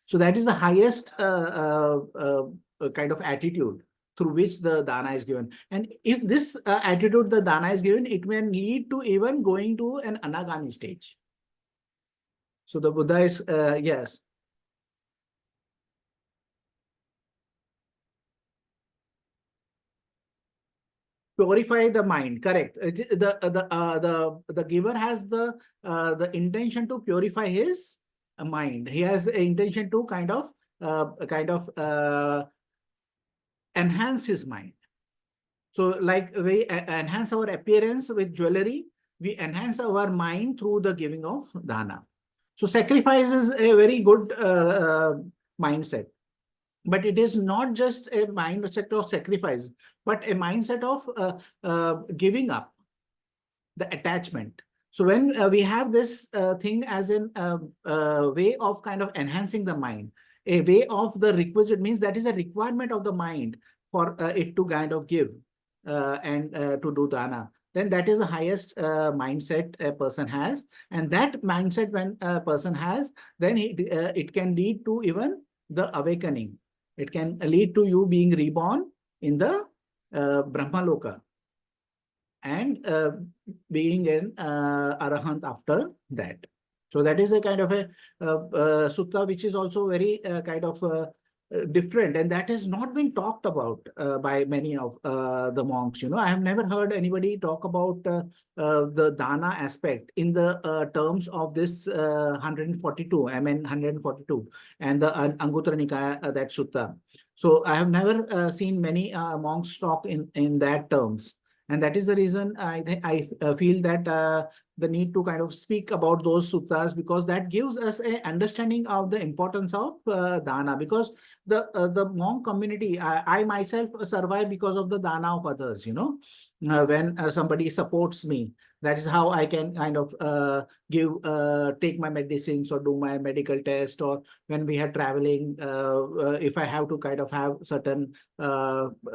So that is the highest kind of attitude through which the dana is given. And if this attitude, the dana is given, it may lead to even going to an Anagami stage. So the Buddha is, yes. Purify the mind, correct. The giver has the intention to purify his mind. He has the intention to kind of enhance his mind. So like we enhance our appearance with jewelry, we enhance our mind through the giving of dana. So sacrifice is a very good mindset, but it is not just a mindset of sacrifice, but a mindset of giving up the attachment. So when we have this thing as an way of kind of enhancing the mind, a way of the requisite means that is a requirement of the mind for it to kind of give and to do dana, then that is the highest mindset a person has. And that mindset when a person has, then it can lead to even the awakening. It can lead to you being reborn in the Brahmaloka and being an Arahant after that. So that is a kind of a sutta which is also very kind of different, and that has not been talked about by many of the monks. You know, I have never heard anybody talk about the dana aspect in the terms of this 142, I mean 142, and the Anguttara Nikaya, that sutta. So I have never seen many monks talk in that terms. And that is the reason I feel that the need to kind of speak about those suttas, because that gives us an understanding of the importance of dana. Because the monk community, I myself survive because of the dana of others. You know, when somebody supports me, that is how I can kind of take my medicines or do my medical test, or when we are traveling, if I have to kind of have certain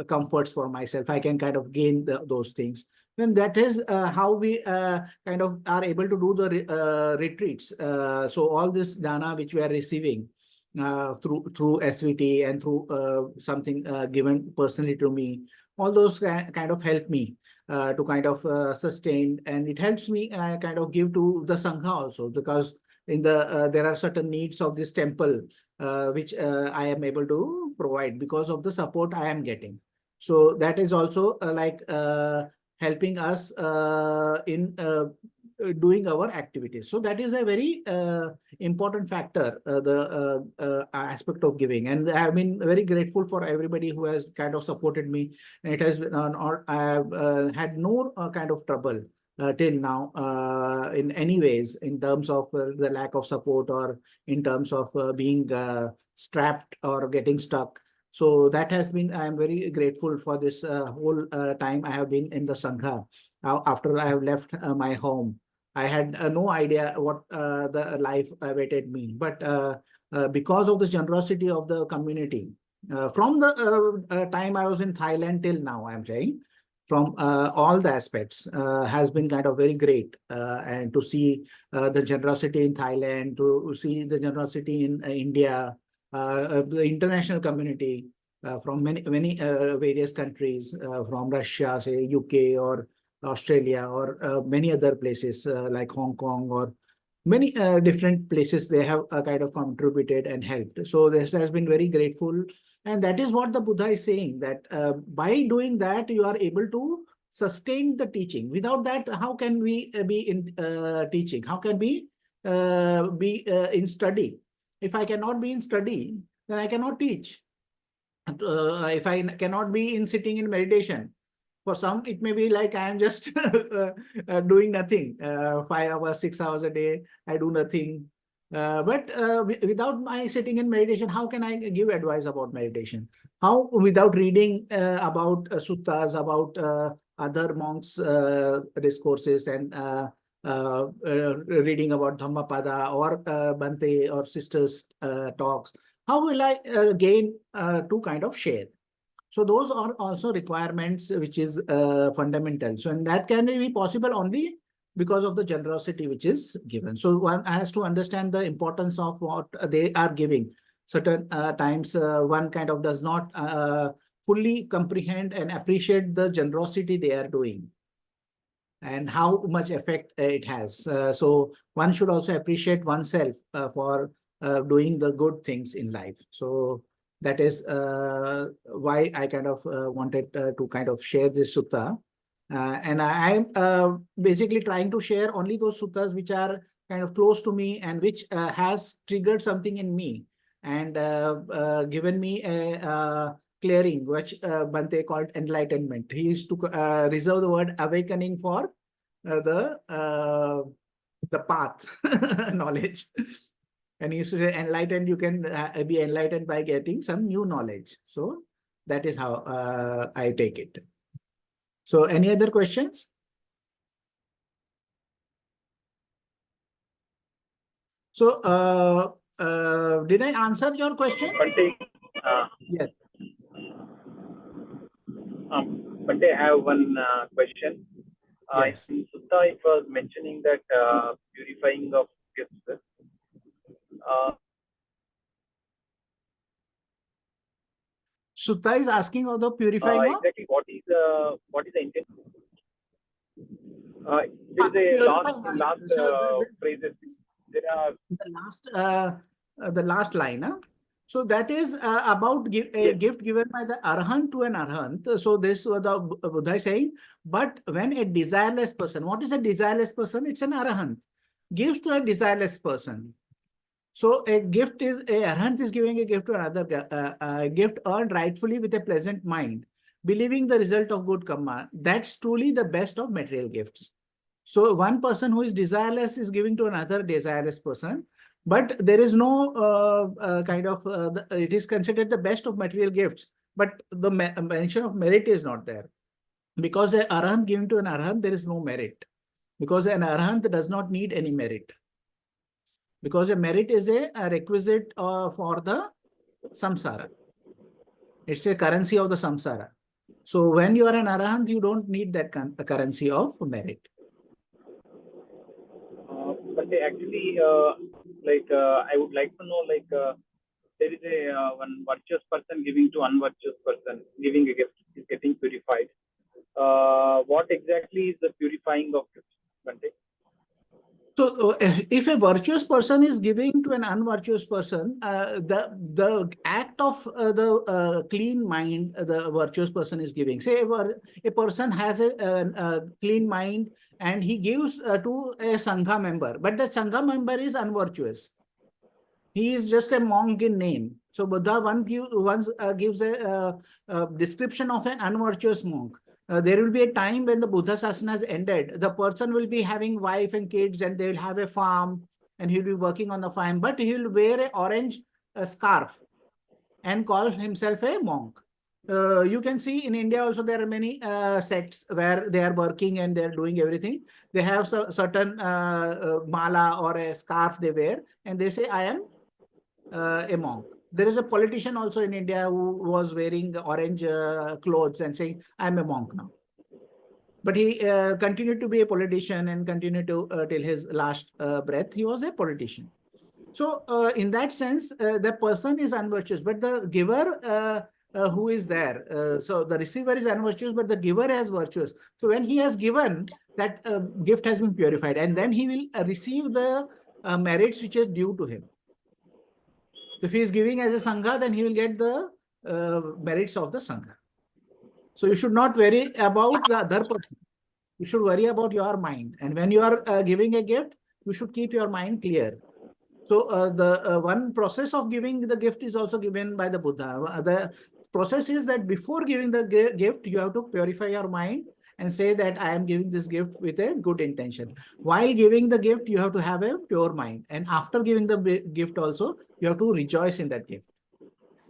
comforts for myself, I can kind of gain those things. Then that is how we kind of are able to do the retreats. So all this dana which we are receiving through SVT and through something given personally to me, all those kind of help me to kind of sustain, and it helps me kind of give to the Sangha also, because in the there are certain needs of this temple which I am able to provide because of the support I am getting. So that is also like helping us in doing our activities. So that is a very important factor, the aspect of giving. And I have been very grateful for everybody who has kind of supported me. And it has been, I have had no kind of trouble till now in any ways, in terms of the lack of support, or in terms of being strapped or getting stuck. So that has been, I am very grateful for this whole time I have been in the Sangha. After I have left my home, I had no idea what the life awaited me. But because of the generosity of the community, from the time I was in Thailand till now, I'm saying, from all the aspects, has been kind of very great. And to see the generosity in Thailand, to see the generosity in India, the international community from many various countries, from Russia, say UK or Australia, or many other places like Hong Kong, or many different places, they have kind of contributed and helped. So this has been very grateful. And that is what the Buddha is saying, that by doing that, you are able to sustain the teaching. Without that, how can we be in teaching? How can we be in study? If I cannot be in study, then I cannot teach. If I cannot be in sitting in meditation, for some, it may be like I am just doing nothing. 5 hours, 6 hours a day, I do nothing. But without my sitting in meditation, how can I give advice about meditation? How, without reading about suttas, about other monks' discourses, and reading about Dhammapada or Bhante or sisters' talks, how will I gain to kind of share? So those are also requirements which is fundamental. So, and that can be possible only because of the generosity which is given. So one has to understand the importance of what they are giving. Certain times one kind of does not fully comprehend and appreciate the generosity they are doing and how much effect it has. So one should also appreciate oneself for doing the good things in life. So that is why I kind of wanted to kind of share this sutta. And I'm basically trying to share only those suttas which are kind of close to me and which has triggered something in me and given me a clearing, which Bhante called enlightenment. He used to reserve the word awakening for the path knowledge. And he used to say enlightened, you can be enlightened by getting some new knowledge. So that is how I take it. So any other questions? So did I answer your question? Yes. But I have one question. Yes. In Sutta, it was mentioning that purifying of gifts. Sutta is asking of the purifying of? Exactly what is the intent? There is a last phrases. There are the last line. Huh? So that is about a gift given by the Arahant to an Arahant. So this was the Buddha is saying, but when a desireless person, what is a desireless person? It's an Arahant, gives to a desireless person. So a gift is, a Arahant is giving a gift to another gift earned rightfully with a pleasant mind, believing the result of good karma. That's truly the best of material gifts. So one person who is desireless is giving to another desireless person, but there is no kind of, it is considered the best of material gifts, but the mention of merit is not there. Because an Arahant giving to an Arahant, there is no merit. Because an Arahant does not need any merit. Because a merit is a requisite for the samsara. It's a currency of the samsara. So when you are an Arahant, you don't need that currency of merit. But they actually, I would like to know, there is a one virtuous person giving to unvirtuous person, giving a gift is getting purified. What exactly is the purifying of gifts, Bhante? So, if a virtuous person is giving to an unvirtuous person, the act of the clean mind the virtuous person is giving. Say a person has a clean mind and he gives to a Sangha member, but the Sangha member is unvirtuous. He is just a monk in name. So Buddha once gives a description of an unvirtuous monk. There will be a time when the Buddha Sasana has ended. The person will be having wife and kids and they will have a farm and he'll be working on the farm, but he'll wear an orange scarf and call himself a monk. You can see in India also there are many sects where they are working and they are doing everything. They have certain mala or a scarf they wear and they say, I am a monk. There is a politician also in India who was wearing orange clothes and saying, I'm a monk now. But he continued to be a politician and continued to till his last breath, he was a politician. So in that sense, the person is unvirtuous, but the giver who is there, so the receiver is unvirtuous, but the giver is virtuous. So when he has given, that gift has been purified, and then he will receive the merits which is due to him. If he is giving as a Sangha, then he will get the merits of the Sangha. So you should not worry about the other person. You should worry about your mind. And when you are giving a gift, you should keep your mind clear. So the one process of giving the gift is also given by the Buddha. The process is that before giving the gift, you have to purify your mind and say that I am giving this gift with a good intention. While giving the gift, you have to have a pure mind. And after giving the gift also, you have to rejoice in that gift.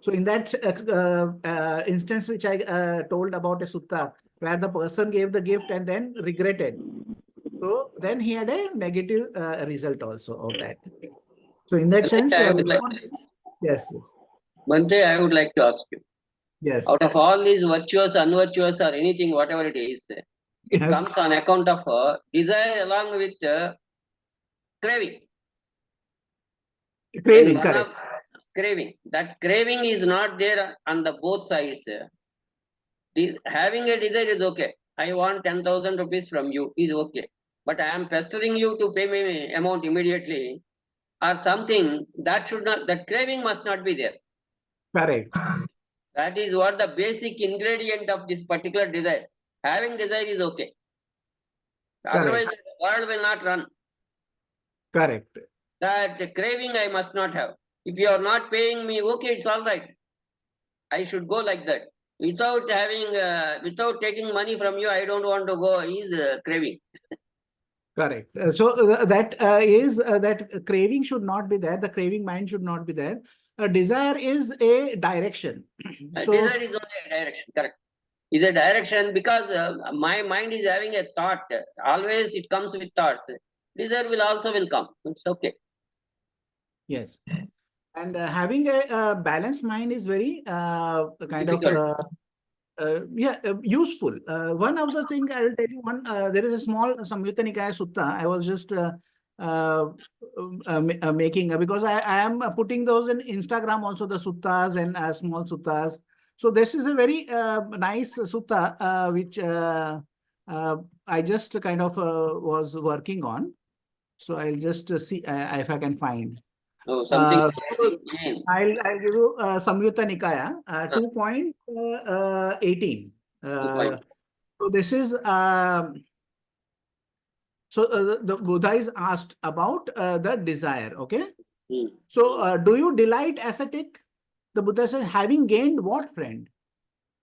So in that instance, which I told about a sutta, where the person gave the gift and then regretted. So then he had a negative result also of that. So in that sense, yes. Bhante, I would like to ask you. Yes. Out of all these virtuous, unvirtuous, or anything, whatever it is, it comes on account of desire along with craving. Craving, correct. Craving. That craving is not there on the both sides. Having a desire is okay. I want 10,000 rupees from you is okay. But I am pestering you to pay me amount immediately or something, that should not, that craving must not be there. Correct. That is what the basic ingredient of this particular desire. Having desire is okay. Otherwise, the world will not run. Correct. That craving I must not have. If you are not paying me, okay, it's all right. I should go like that. Without having, without taking money from you, I don't want to go, is craving. Correct. So that is that craving should not be there. The craving mind should not be there. Desire is a direction. So, desire is only a direction, correct. Is a direction because my mind is having a thought. Always it comes with thoughts. Desire will also come. It's okay. Yes. And having a balanced mind is very kind difficult. of useful. One of the things I will tell you, there is a small Samyutta Nikaya Sutta. I was just making, because I am putting those in Instagram also, the suttas and small suttas. So this is a very nice sutta which I just kind of was working on. So I'll just see if I can find. Oh, something. I'll give you Samyutta Nikaya 2.18. So this is the Buddha is asked about the desire. Okay. So do you delight ascetic? The Buddha says, having gained what, friend?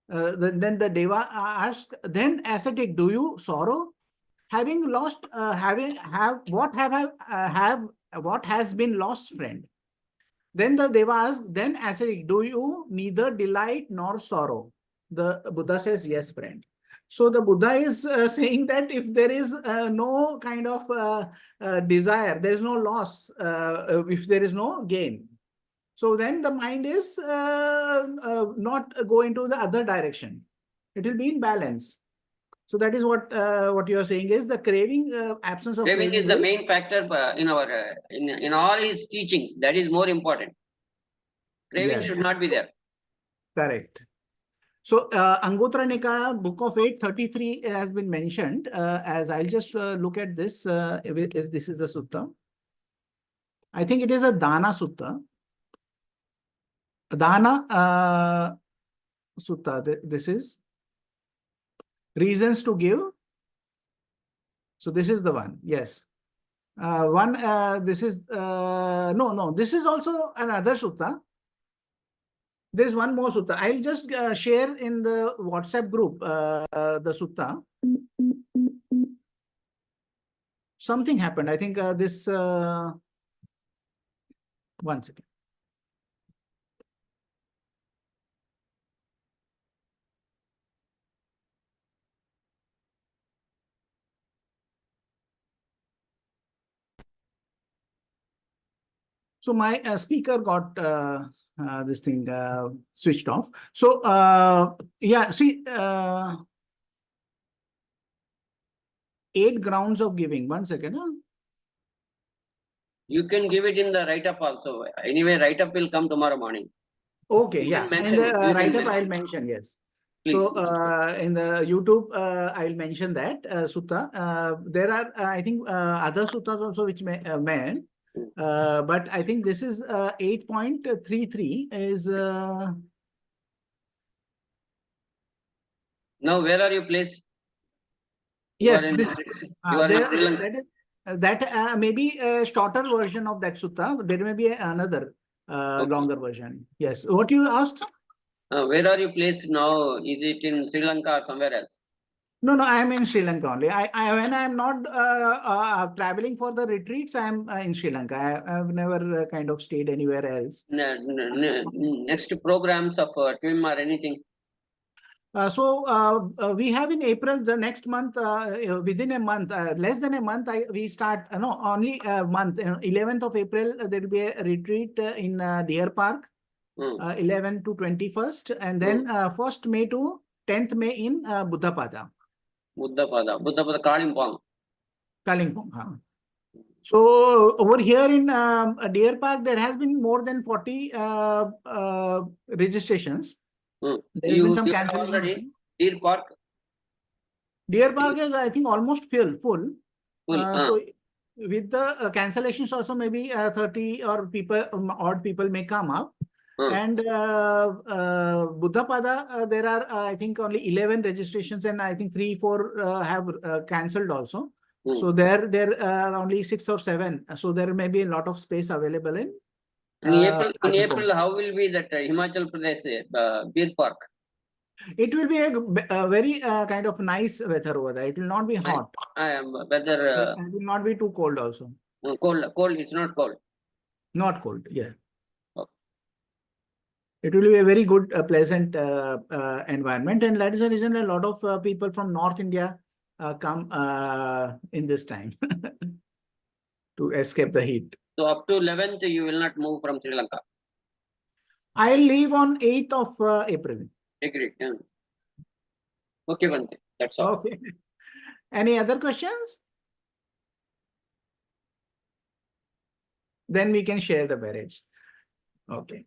Then the Deva asked, then ascetic, do you sorrow? Having lost, what has been lost, friend? Then the Deva asked, then ascetic, do you neither delight nor sorrow? The Buddha says, yes, friend. So the Buddha is saying that if there is no kind of desire, there is no loss, if there is no gain. So then the mind is not go into the other direction. It will be in balance. So that is what you are saying is the craving, absence of craving is the main factor in our in all his teachings. That is more important. Craving should not be there. Correct. So Anguttara Nikaya, Book of 833 has been mentioned. As I'll just look at this, if this is the sutta. I think it is a Dana Sutta. Dana Sutta. This is reasons to give. So this is the one. Yes. This is no. This is also another sutta. There's one more sutta. I'll just share in the WhatsApp group the sutta. Something happened. I think this. One second. So my speaker got this thing switched off. So yeah, see, 8 grounds of giving. 1 second. Huh? You can give it in the write-up also. Anyway, write-up will come tomorrow morning. Okay, You yeah. can In mention the it. You can write-up, mention I'll it. mention, yes. Please. So in the YouTube, I'll mention that sutta. There are, I think, other suttas also which may, but I think this is 8.33 is. Now, where are you placed? Yes, you are in, this you are in Sri Lanka. that is that may be a shorter version of that sutta. There may be another Okay. longer version. Yes. What you asked? Where are you placed now? Is it in Sri Lanka or somewhere else? No, I am in Sri Lanka only. When I am not traveling for the retreats, I am in Sri Lanka. I've never kind of stayed anywhere else. Next programs of TWIM or anything? We have in April, the next month, within a month, less than a month, we start, no, only a month. 11th of April, there will be a retreat in Deer Park, 11 to 21st, and then 1st May to 10th May in Buddhapada. Buddhapada, Kalimpong. Kalimpong. Huh? So over here in Deer Park, there has been more than 40 registrations. There has been some cancellation. Deer Park? Deer Park is, I think, almost full. So with the cancellations also, maybe 30 or odd people may come up. And Buddhapada, there are, I think, only 11 registrations, and I think 3-4 have cancelled also. So there are only 6 or 7. So there may be a lot of space available in. In April, how will be that Himachal Pradesh Deer Park? It will be a very kind of nice weather over there. It will not be hot. Weather. It will not be too cold also. Cold. It's not cold. Not cold. Yeah. Okay. It will be a very good, pleasant environment, and that is the reason a lot of people from North India come in this time to escape the heat. So up to 11th, you will not move from Sri Lanka. I'll leave on 8th of April. Agreed. Yeah. Okay, Bhante. That's all. Okay. Any other questions? Then we can share the merits. Okay.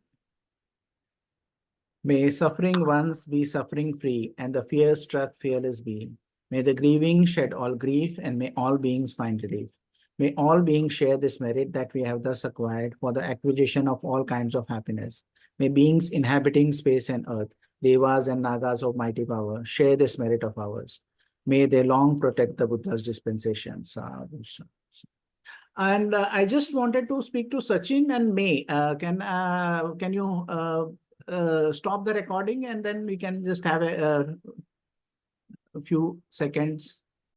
May suffering ones be suffering free, and the fear-struck fearless be. May the grieving shed all grief, and may all beings find relief. May all beings share this merit that we have thus acquired for the acquisition of all kinds of happiness. May beings inhabiting space and earth, Devas and Nagas of mighty power, share this merit of ours. May they long protect the Buddha's dispensation. Sadhu. And I just wanted to speak to Sachin and May. Can you stop the recording, and then we can just have a few seconds